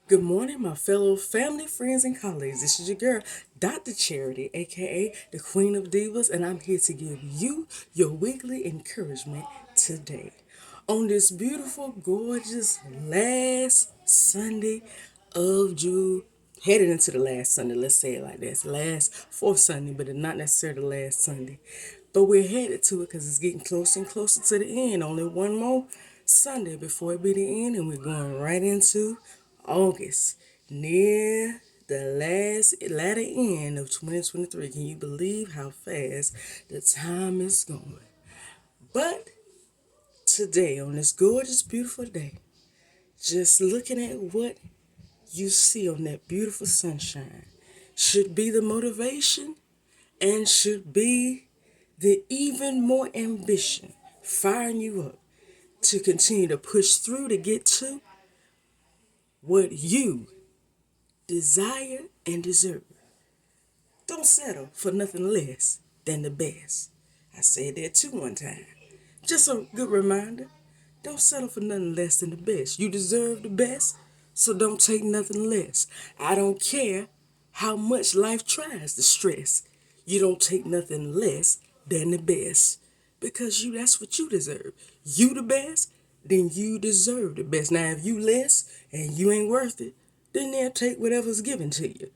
Good morning, my fellow family, friends, and colleagues. This is your girl, Dr. Charity, aka the Queen of Divas, and I'm here to give you your weekly encouragement today. On this beautiful, gorgeous last Sunday of June, headed into the last Sunday, let's say it like this, last fourth Sunday, but it's not necessarily the last Sunday. But we're headed to it because it's getting closer and closer to the end. Only one more Sunday before it be the end, and we're going right into August, near the last latter end of 2023. Can you believe how fast the time is going? But today, on this gorgeous, beautiful day, just looking at what you see on that beautiful sunshine should be the motivation and should be the even more ambition firing you up to continue to push through to get to what you desire and deserve. Don't settle for nothing less than the best. I said that too one time. Just a good reminder. Don't settle for nothing less than the best. You deserve the best, so don't take nothing less. I don't care how much life tries to stress. You don't take nothing less than the best. Because that's what you deserve. You the best, then you deserve the best. Now if you less and you ain't worth it, then they'll take whatever's given to you.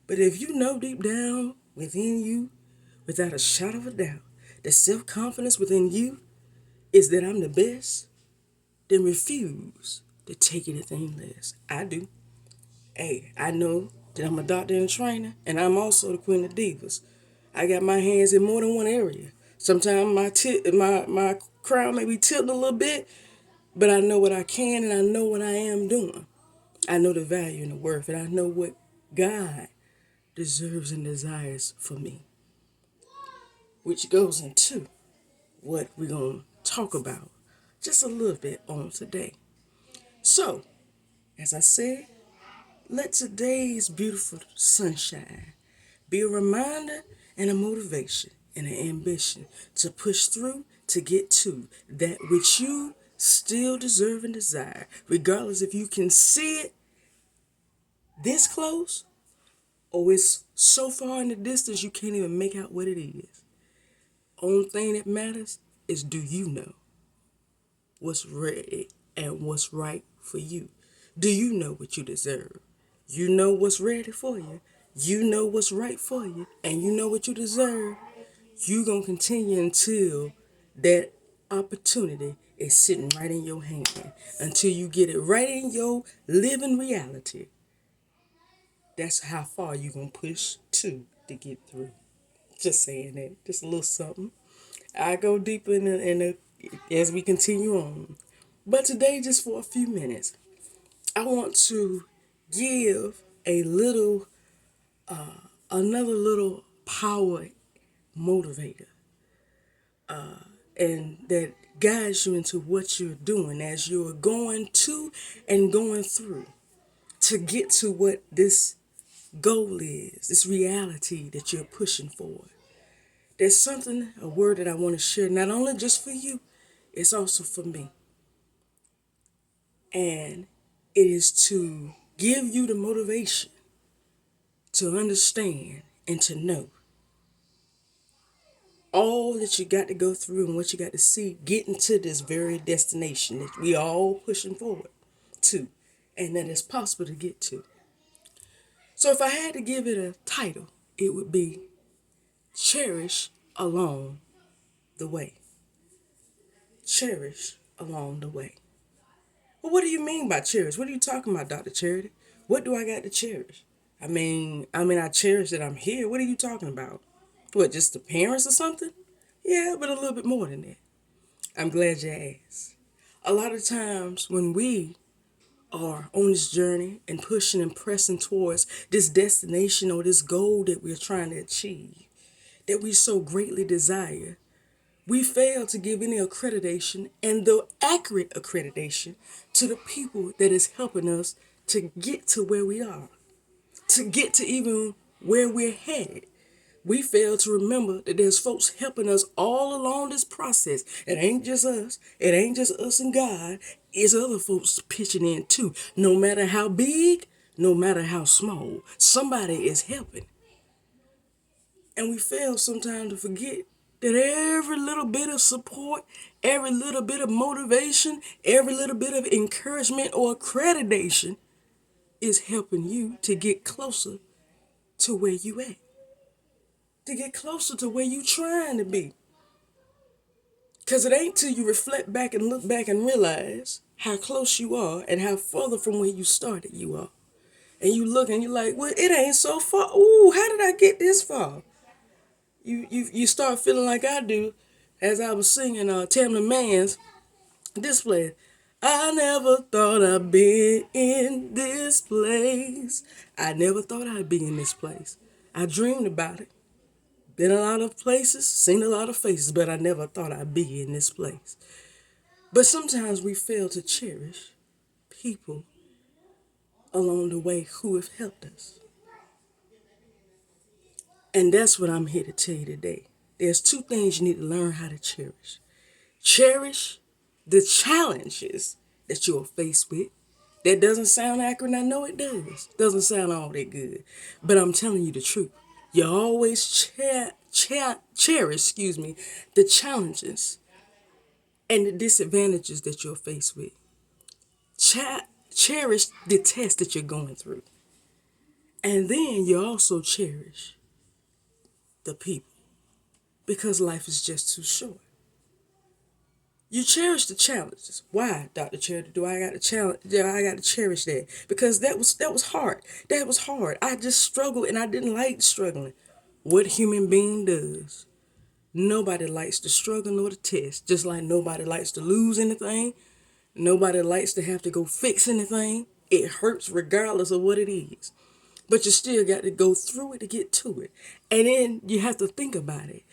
But if you know deep down within you, without a shadow of a doubt, the self confidence within you is that I'm the best, then refuse to take anything less. I do. Hey, I know that I'm a doctor and a trainer, and I'm also the queen of divas. I got my hands in more than one area. Sometimes my crown may be tilted a little bit, but I know what I can and I know what I am doing. I know the value and the worth, and I know what God deserves and desires for me, which goes into what we're going to talk about just a little bit on today. So, as I said, let today's beautiful sunshine be a reminder and a motivation and an ambition to push through to get to that which you still deserve and desire, regardless if you can see it this close or it's so far in the distance you can't even make out what it is. Only thing that matters is, do you know what's ready and what's right for you? Do you know what you deserve? You know what's ready for you. You know what's right for you. And you know what you deserve. You gonna continue until that opportunity is sitting right in your hand. Until you get it right in your living reality. That's how far you gonna push to get through. Just saying that. Just a little something. I go deeper as we continue on. But today, just for a few minutes, I want to give another little power motivator, and that guides you into what you're doing as you're going to and going through to get to what this goal is, this reality that you're pushing for. There's a word that I want to share, not only just for you, it's also for me. And it is to give you the motivation to understand and to know all that you got to go through and what you got to see getting to this very destination that we all pushing forward to and that it's possible to get to. So if I had to give it a title, it would be Cherish Along the Way. Cherish along the way. Well, what do you mean by cherish? What are you talking about, Dr. Charity? What do I got to cherish? I cherish that I'm here. What are you talking about? What, just the parents or something? Yeah, but a little bit more than that. I'm glad you asked. A lot of times when we are on this journey and pushing and pressing towards this destination or this goal that we're trying to achieve, that we so greatly desire, we fail to give any accreditation and the accurate accreditation to the people that is helping us to get to where we are, to get to even where we're headed. We fail to remember that there's folks helping us all along this process. It ain't just us. It ain't just us and God. It's other folks pitching in too. No matter how big, no matter how small, somebody is helping. And we fail sometimes to forget that every little bit of support, every little bit of motivation, every little bit of encouragement or accreditation is helping you to get closer to where you at, to get closer to where you trying to be. Because it ain't till you reflect back and look back and realize how close you are and how further from where you started you are. And you look and you're like, well, it ain't so far. Ooh, how did I get this far? You start feeling like I do as I was singing Tamla Mann's this place. I never thought I'd be in this place. I never thought I'd be in this place. I dreamed about it. Been a lot of places, seen a lot of faces, but I never thought I'd be in this place. But sometimes we fail to cherish people along the way who have helped us. And that's what I'm here to tell you today. There's two things you need to learn how to cherish. Cherish the challenges that you're faced with. That doesn't sound accurate, I know it does. Doesn't sound all that good. But I'm telling you the truth. You always cherish, the challenges and the disadvantages that you're faced with. Cherish the test that you're going through. And then you also cherish the people because life is just too short. You cherish the challenges. Why, Dr. Charity, do I got to challenge? Yeah, I got to cherish that because that was hard. That was hard. I just struggled and I didn't like struggling. What human being does? Nobody likes to struggle nor to test. Just like nobody likes to lose anything. Nobody likes to have to go fix anything. It hurts regardless of what it is. But you still got to go through it to get to it. And then you have to think about it.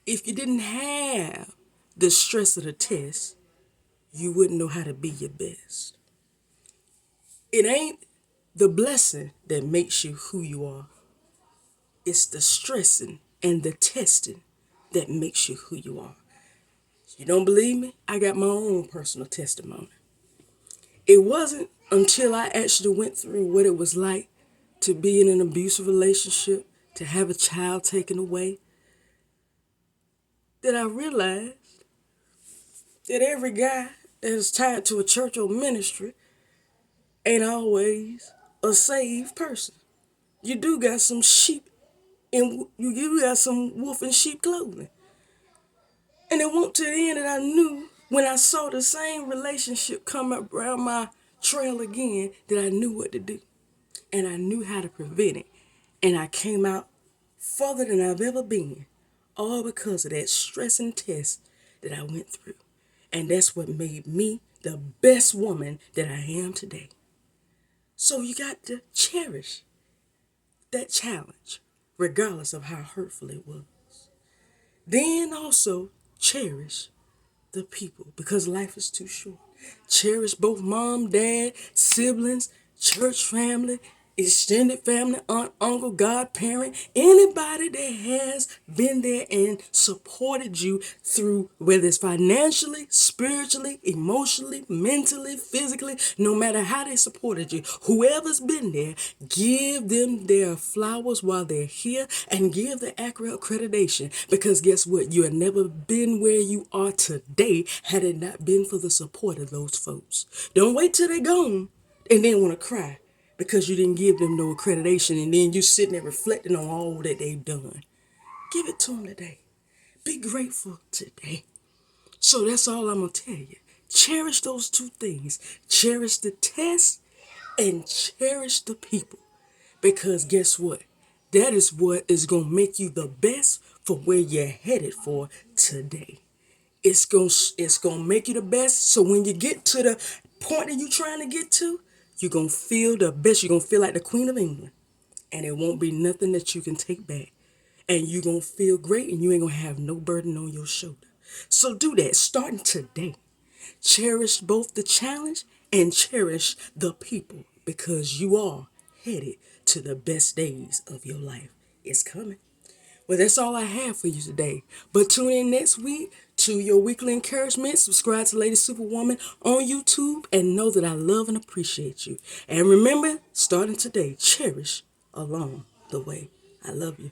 If you didn't have the stress of the test, you wouldn't know how to be your best. It ain't the blessing that makes you who you are. It's the stressing and the testing that makes you who you are. You don't believe me? I got my own personal testimony. It wasn't until I actually went through what it was like to be in an abusive relationship, to have a child taken away, that I realized that every guy that is tied to a church or ministry ain't always a saved person. You do got some sheep and you got some wolf in sheep clothing. And it won't to the end that I knew when I saw the same relationship come up around my trail again that I knew what to do. And I knew how to prevent it. And I came out further than I've ever been. All because of that stress and test that I went through. And that's what made me the best woman that I am today. So you got to cherish that challenge, regardless of how hurtful it was. Then also cherish the people because life is too short. Cherish both mom, dad, siblings, church family, extended family, aunt, uncle, godparent, anybody that has been there and supported you through whether it's financially, spiritually, emotionally, mentally, physically, no matter how they supported you, whoever's been there, give them their flowers while they're here and give the accurate accreditation because guess what? You have never been where you are today had it not been for the support of those folks. Don't wait till they're gone and then want to cry because you didn't give them no accreditation and then you sitting there reflecting on all that they've done. Give it to them today. Be grateful today. So that's all I'm going to tell you. Cherish those two things. Cherish the test and cherish the people. Because guess what? That is what is going to make you the best for where you're headed for today. It's gonna make you the best. So when you get to the point that you're trying to get to, you're gonna feel the best. You're gonna feel like the Queen of England. And it won't be nothing that you can take back. And you're gonna feel great and you ain't gonna have no burden on your shoulder. So do that starting today. Cherish both the challenge and cherish the people because you are headed to the best days of your life. It's coming. Well, that's all I have for you today. But tune in next week to your weekly encouragement. Subscribe to Lady Superwoman on YouTube and know that I love and appreciate you. And remember, starting today, cherish along the way. I love you.